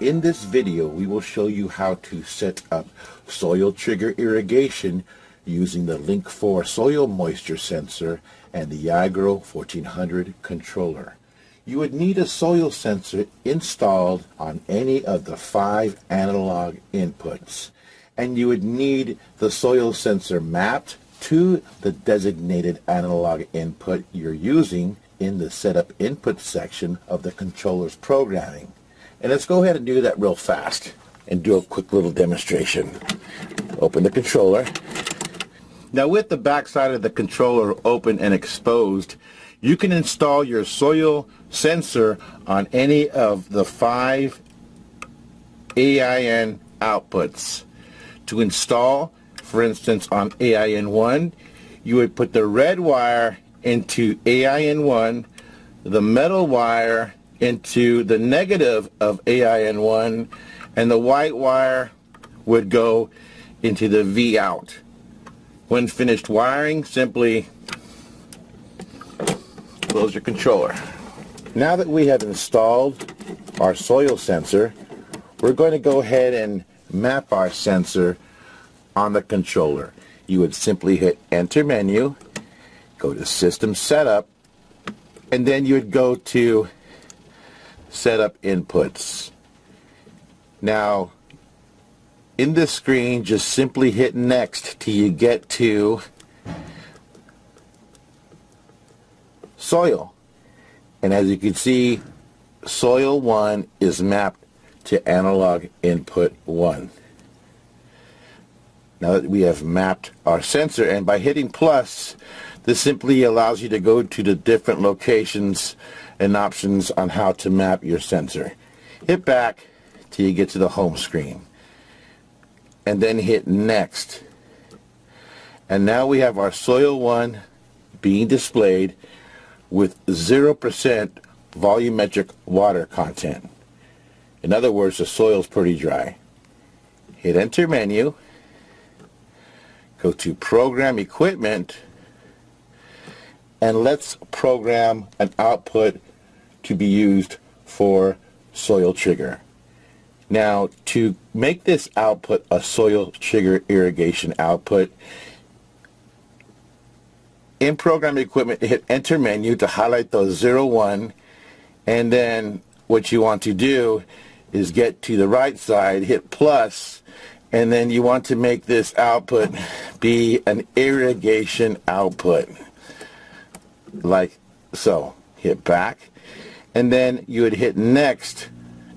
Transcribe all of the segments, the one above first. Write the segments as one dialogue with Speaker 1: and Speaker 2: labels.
Speaker 1: In this video, we will show you how to set up Soil Trigger Irrigation using the Link 4 soil moisture sensor and the iGrow 1400 controller. You would need a soil sensor installed on any of the 5 analog inputs, and you would need the soil sensor mapped to the designated analog input you're using in the Setup Input section of the controller's programming. And let's go ahead and do that real fast and do a quick little demonstration. Open the controller. Now, with the back side of the controller open and exposed, you can install your soil sensor on any of the 5 AIN outputs. To install, for instance, on AIN1, you would put the red wire into AIN1, the metal wire into the negative of AIN1, and the white wire would go into the V out. When finished wiring, simply close your controller. Now that we have installed our soil sensor, we're going to go ahead and map our sensor on the controller. You would simply hit Enter menu, go to System Setup, and then you would go to Setup Inputs. Now, in this screen, just simply hit Next till you get to Soil. And as you can see, Soil 1 is mapped to Analog Input 1. Now that we have mapped our sensor, and by hitting plus, this simply allows you to go to the different locations and options on how to map your sensor. Hit back till you get to the home screen, and then hit Next. And now we have our Soil 1 being displayed with 0% volumetric water content. In other words, the soil is pretty dry. Hit Enter menu, go to Program Equipment, and let's program an output to be used for Soil Trigger. Now, to make this output a Soil Trigger Irrigation output, in Program Equipment, hit Enter menu to highlight those 0, 1, and then what you want to do is get to the right side, hit plus, and then you want to make this output be an irrigation output, like so. Hit back, and then you would hit Next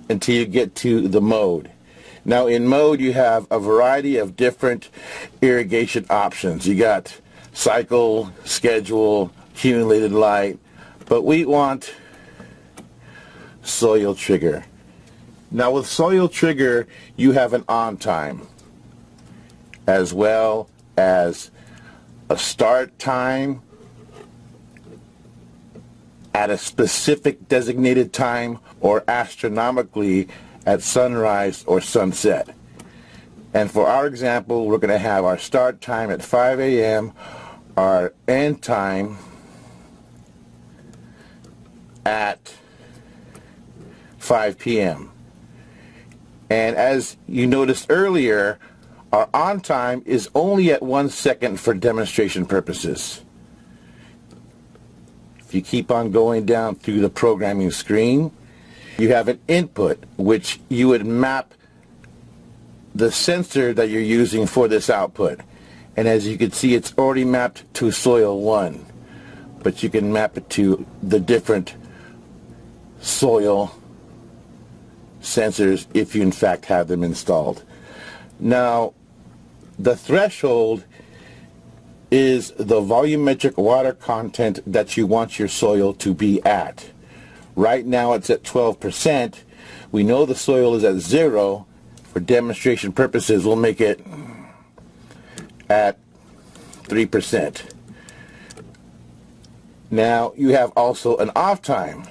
Speaker 1: until you get to the mode. Now, in mode, you have a variety of different irrigation options. You got cycle, schedule, accumulated light, but we want Soil Trigger. Now, with Soil Trigger, you have an on time as well as a start time at a specific designated time, or astronomically at sunrise or sunset. And for our example, we're going to have our start time at 5 a.m., our end time at 5 p.m. And as you noticed earlier, our on time is only at 1 second for demonstration purposes. If you keep on going down through the programming screen, you have an input which you would map the sensor that you're using for this output. And as you can see, it's already mapped to Soil 1, but you can map it to the different soil sensors if you in fact have them installed. Now, the threshold is the volumetric water content that you want your soil to be at. Right now it's at 12%. We know the soil is at 0. For demonstration purposes, we'll make it at 3%. Now, you have also an off time.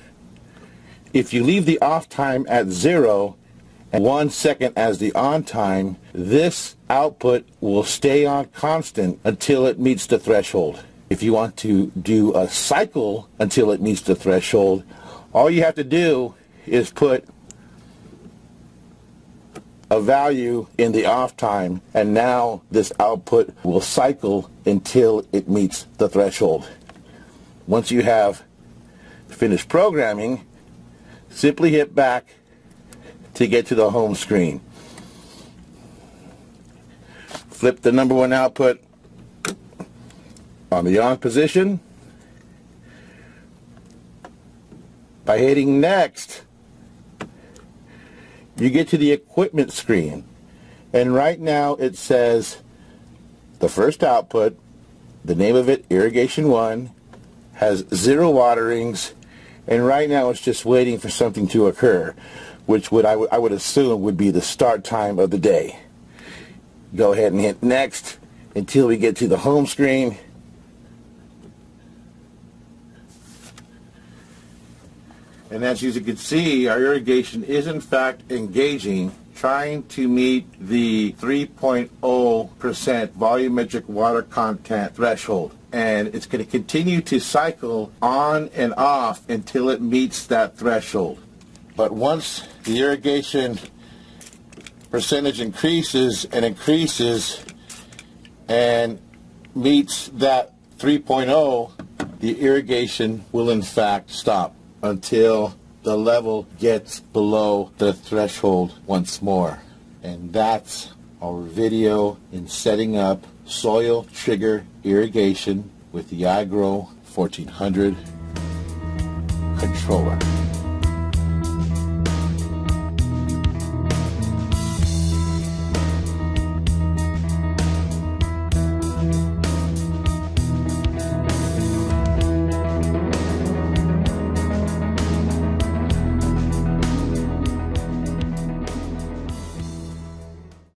Speaker 1: If you leave the off time at 0 and 1 second as the on time, this output will stay on constant until it meets the threshold. If you want to do a cycle until it meets the threshold, all you have to do is put a value in the off time, and now this output will cycle until it meets the threshold. Once you have finished programming, simply hit back to get to the home screen. Flip the number 1 output on the on position. By hitting next, you get to the equipment screen, and right now it says the first output, the name of it, Irrigation 1, has 0 waterings, and right now it's just waiting for something to occur, which I would assume would be the start time of the day. Go ahead and hit next until we get to the home screen. And as you can see, our irrigation is in fact engaging, trying to meet the 3.0% volumetric water content threshold. And it's going to continue to cycle on and off until it meets that threshold. But once the irrigation percentage increases and meets that 3.0, the irrigation will in fact stop until the level gets below the threshold once more. And that's our video in setting up Soil Trigger Irrigation with the iGrow 1400 controller.